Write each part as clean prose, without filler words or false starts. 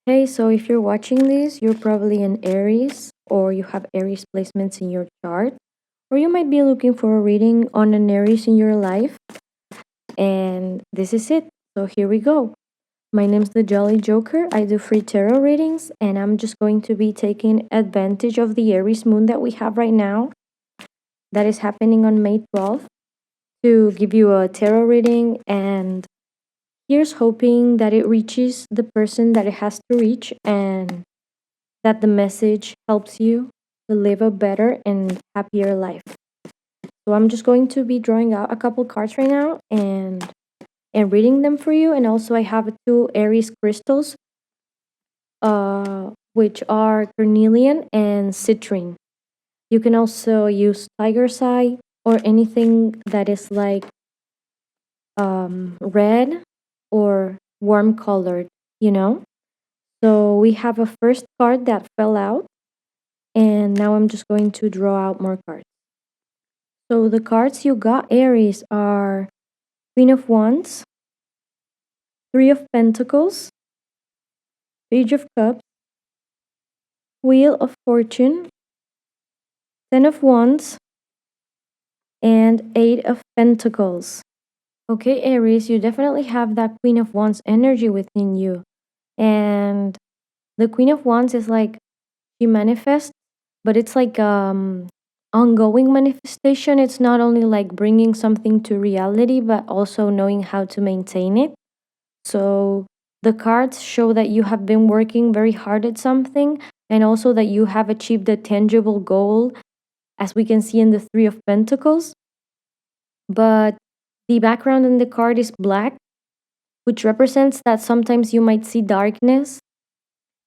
Hey, so if you're watching this, you're probably an Aries or you have Aries placements in your chart, or you might be looking for a reading on an Aries in your life. And this is it. So here we go. My name's the Jolly Joker. I do free tarot readings, and I'm just going to be taking advantage of the Aries moon that we have right now, that is happening on May 12th, to give you a tarot reading. And here's hoping that it reaches the person that it has to reach and that the message helps you to live a better and happier life. So I'm just going to be drawing out a couple cards right now and reading them for you. And also I have two Aries crystals, which are carnelian and citrine. You can also use tiger's eye or anything that is like red or warm colored, you know? So we have a first card that fell out, and now I'm just going to draw out more cards. So the cards you got, Aries, are Queen of Wands, Three of Pentacles, Page of Cups, Wheel of Fortune, Ten of Wands, and Eight of Pentacles. Okay, Aries, you definitely have that Queen of Wands energy within you. And the Queen of Wands is like she manifests, but it's like ongoing manifestation. It's not only like bringing something to reality, but also knowing how to maintain it. So the cards show that you have been working very hard at something, and also that you have achieved a tangible goal, as we can see in the Three of Pentacles. But the background in the card is black, which represents that sometimes you might see darkness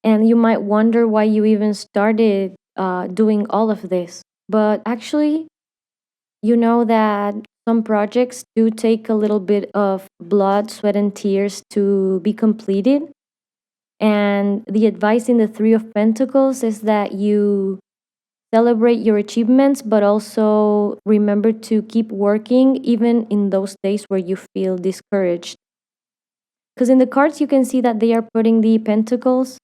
and you might wonder why you even started doing all of this. But actually, you know that some projects do take a little bit of blood, sweat, and tears to be completed. And the advice in the Three of Pentacles is that you celebrate your achievements, but also remember to keep working even in those days where you feel discouraged. Because in the cards, you can see that they are putting the pentacles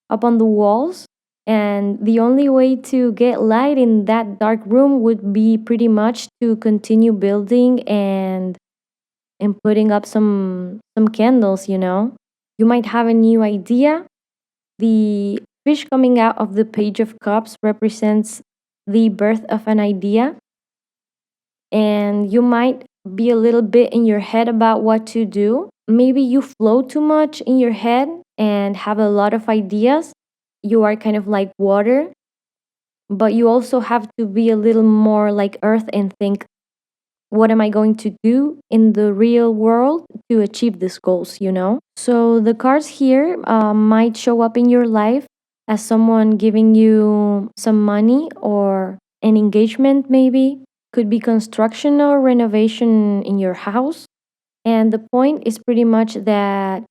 up on the walls. And the only way to get light in that dark room would be pretty much to continue building and putting up some candles, you know. You might have a new idea. The fish coming out of the Page of Cups represents the birth of an idea, and you might be a little bit in your head about what to do. Maybe you flow too much in your head and have a lot of ideas. You are kind of like water, but you also have to be a little more like earth and think, what am I going to do in the real world to achieve these goals, you know? So the cards here might show up in your life as someone giving you some money or an engagement, maybe. Could be construction or renovation in your house. And the point is pretty much that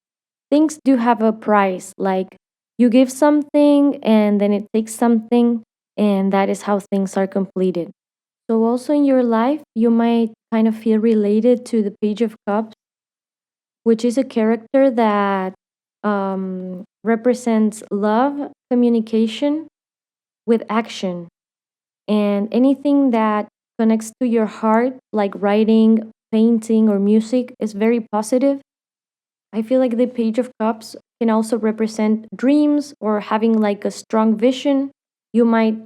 things do have a price. Like you give something and then it takes something, and that is how things are completed. So, also in your life, you might kind of feel related to the Page of Cups, which is a character that represents love, communication with action, and anything that connects to your heart, like writing, painting, or music, is very positive. I feel like the Page of Cups can also represent dreams or having like a strong vision. You might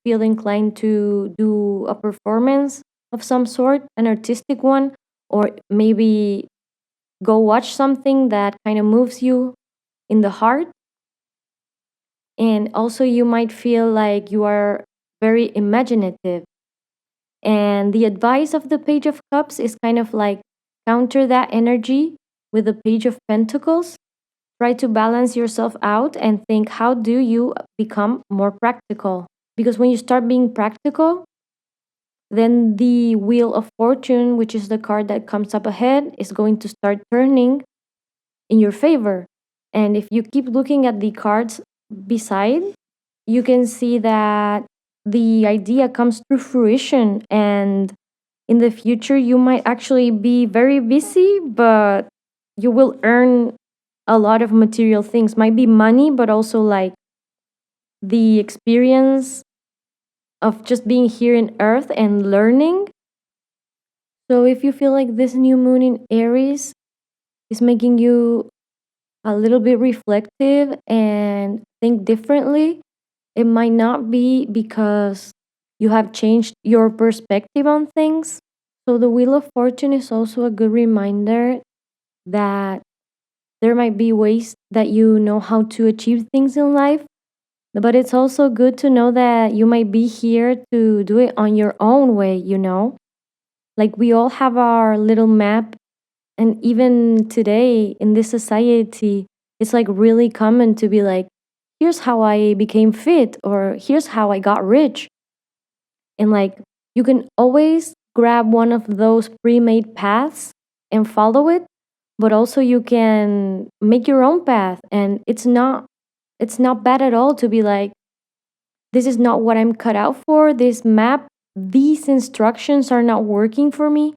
feel inclined to do a performance of some sort, an artistic one, or maybe go watch something that kind of moves you in the heart. And also, you might feel like you are very imaginative. And the advice of the Page of Cups is kind of like counter that energy with the Page of Pentacles. Try to balance yourself out and think, how do you become more practical? Because when you start being practical, then the Wheel of Fortune, which is the card that comes up ahead, is going to start turning in your favor. And if you keep looking at the cards beside, you can see that the idea comes to fruition. And in the future, you might actually be very busy, but you will earn a lot of material things. Might be money, but also like the experience of just being here in Earth and learning. So if you feel like this new moon in Aries is making you a little bit reflective and think differently, it might not be because you have changed your perspective on things. So the Wheel of Fortune is also a good reminder that there might be ways that you know how to achieve things in life, but it's also good to know that you might be here to do it on your own way, you know? Like we all have our little map, and even today in this society, it's like really common to be like, here's how I became fit, or here's how I got rich. And like you can always grab one of those pre-made paths and follow it, but also you can make your own path, and it's not bad at all to be like, this is not what I'm cut out for. This map, these instructions are not working for me.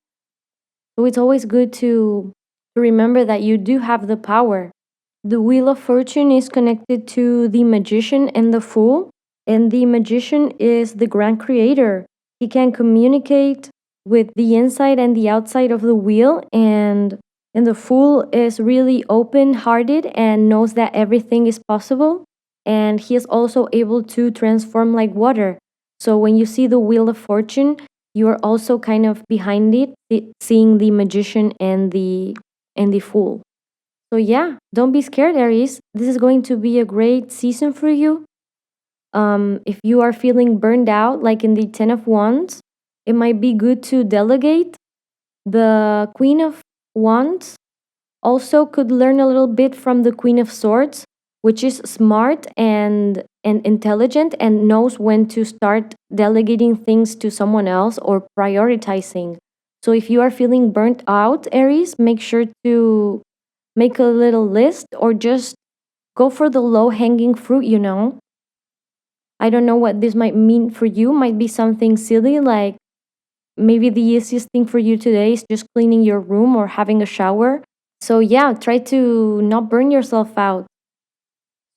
So it's always good to remember that you do have the power. The Wheel of Fortune is connected to the Magician and the Fool. And the Magician is the grand creator. He can communicate with the inside and the outside of the wheel, and the Fool is really open-hearted and knows that everything is possible, and he is also able to transform like water. So when you see the Wheel of Fortune, you are also kind of behind it, seeing the Magician and the Fool. So yeah, don't be scared, Aries. This is going to be a great season for you. If you are feeling burned out, like in the Ten of Wands, it might be good to delegate. The Queen of Wands also could learn a little bit from the Queen of Swords, which is smart and intelligent and knows when to start delegating things to someone else or prioritizing. So if you are feeling burnt out, Aries, make sure to make a little list or just go for the low hanging fruit, you know? I don't know what this might mean for you. Might be something silly, like maybe the easiest thing for you today is just cleaning your room or having a shower. So, yeah, try to not burn yourself out.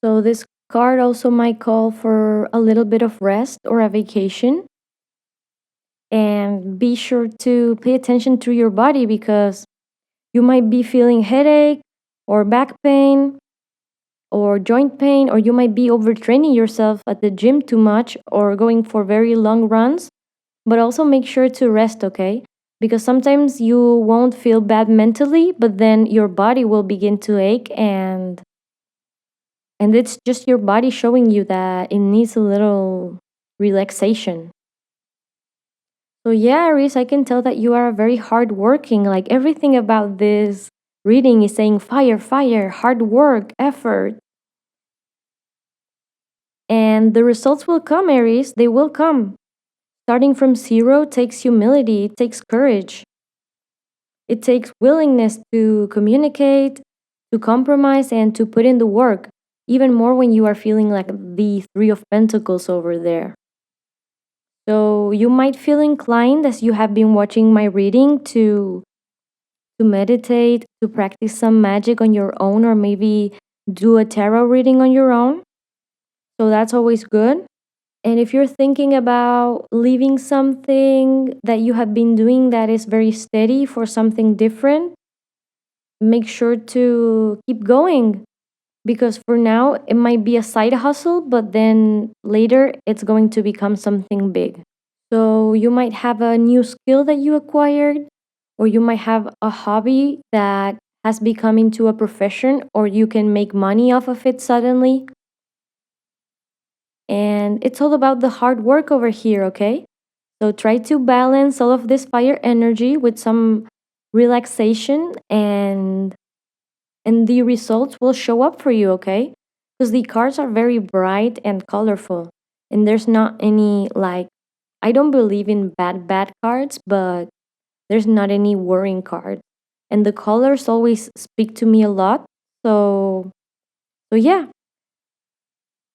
So, this card also might call for a little bit of rest or a vacation. And be sure to pay attention to your body because you might be feeling headache or back pain or joint pain, or you might be overtraining yourself at the gym too much or going for very long runs. But also make sure to rest, okay? Because sometimes you won't feel bad mentally, but then your body will begin to ache, and it's just your body showing you that it needs a little relaxation. So yeah, Aries, I can tell that you are very hardworking. Like everything about this reading is saying fire, fire, hard work, effort. And the results will come, Aries. They will come. Starting from zero takes humility, it takes courage. It takes willingness to communicate, to compromise, and to put in the work, even more when you are feeling like the Three of Pentacles over there. So you might feel inclined, as you have been watching my reading, to meditate, to practice some magic on your own, or maybe do a tarot reading on your own. So that's always good. And if you're thinking about leaving something that you have been doing that is very steady for something different, make sure to keep going, because for now it might be a side hustle, but then later it's going to become something big. So you might have a new skill that you acquired, or you might have a hobby that has become into a profession, or you can make money off of it suddenly. And it's all about the hard work over here, okay? So try to balance all of this fire energy with some relaxation, and the results will show up for you, okay? Because the cards are very bright and colorful, and there's not any like, I don't believe in bad cards, but there's not any worrying card. And the colors always speak to me a lot. So yeah,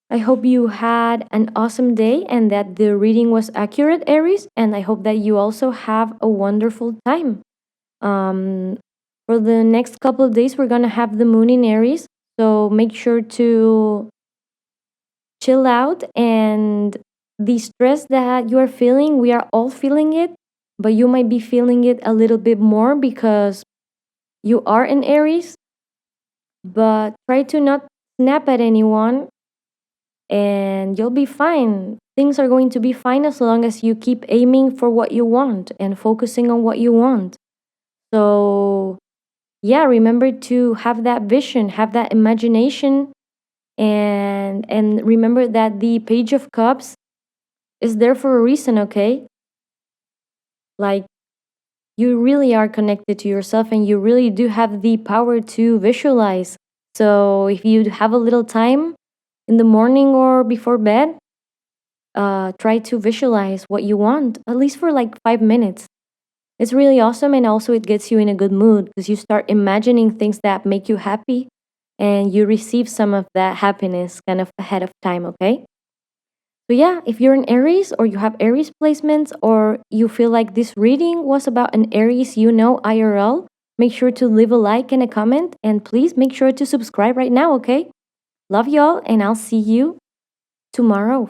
I hope you had an awesome day and that the reading was accurate, Aries, and I hope that you also have a wonderful time. Um, For the next couple of days, we're going to have the moon in Aries. So make sure to chill out, and the stress that you are feeling, we are all feeling it, but you might be feeling it a little bit more because you are in Aries. But try to not snap at anyone, and you'll be fine. Things are going to be fine as long as you keep aiming for what you want and focusing on what you want. So, yeah, remember to have that vision, have that imagination, and remember that the Page of Cups is there for a reason, okay? Like, you really are connected to yourself and you really do have the power to visualize. So, if you have a little time in the morning or before bed, try to visualize what you want, at least for like 5 minutes. It's really awesome, and also it gets you in a good mood because you start imagining things that make you happy and you receive some of that happiness kind of ahead of time, okay? So, yeah, if you're an Aries or you have Aries placements or you feel like this reading was about an Aries you know IRL, make sure to leave a like and a comment, and please make sure to subscribe right now, okay? Love y'all, and I'll see you tomorrow